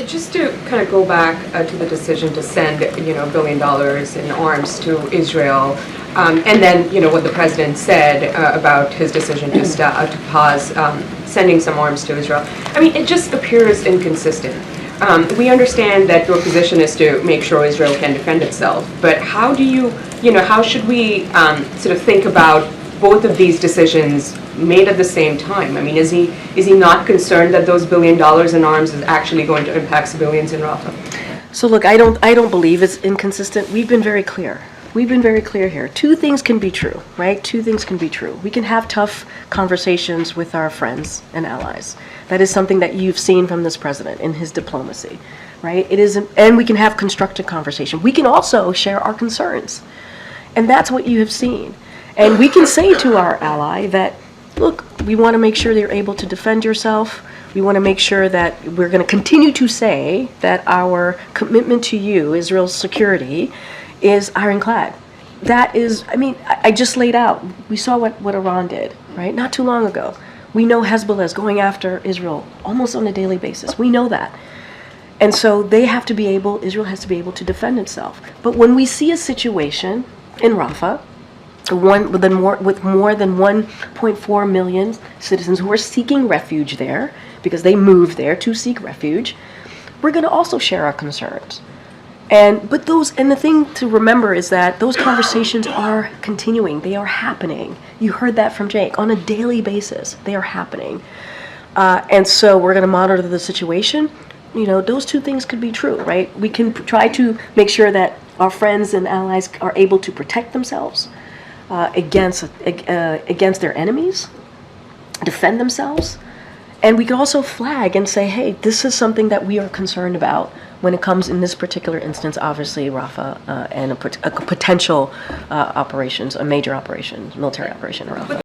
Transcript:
Just to kind of go back to the decision to send, $1 billion in arms to Israel, and then, what the president said about his decision to pause sending some arms to Israel. I mean, it just appears inconsistent. We understand that your position is to make sure Israel can defend itself, but how do how should we sort of think about both of these decisions made at the same time? I mean, is he not concerned that those $1 billion in arms is actually going to impact civilians in Rafah? So look, I don't believe it's inconsistent. We've been very clear. We've been very clear here. Two things can be true, right? Two things can be true. We can have tough conversations with our friends and allies. That is something that you've seen from this president in his diplomacy, right? And we can have constructive conversation. We can also share our concerns. And that's what you have seen. And we can say to our ally that, look, we want to make sure that you're able to defend yourself. We want to make sure that we're going to continue to say that our commitment to you, Israel's security, is ironclad. That is, I just laid out. We saw what Iran did, right? Not too long ago. We know Hezbollah is going after Israel almost on a daily basis. We know that. And so Israel has to be able to defend itself. But when we see a situation in Rafah, with more than 1.4 million citizens who are seeking refuge there, because they moved there to seek refuge, we're going to also share our concerns. And the thing to remember is that those conversations are continuing. They are happening. You heard that from Jake. On a daily basis, they are happening. And so we're going to monitor the situation. Those two things could be true, right? We can try to make sure that our friends and allies are able to protect themselves against their enemies, defend themselves. And we can also flag and say, hey, this is something that we are concerned about when it comes, in this particular instance, obviously Rafah and a potential operations, a major operation, military operation in Rafah.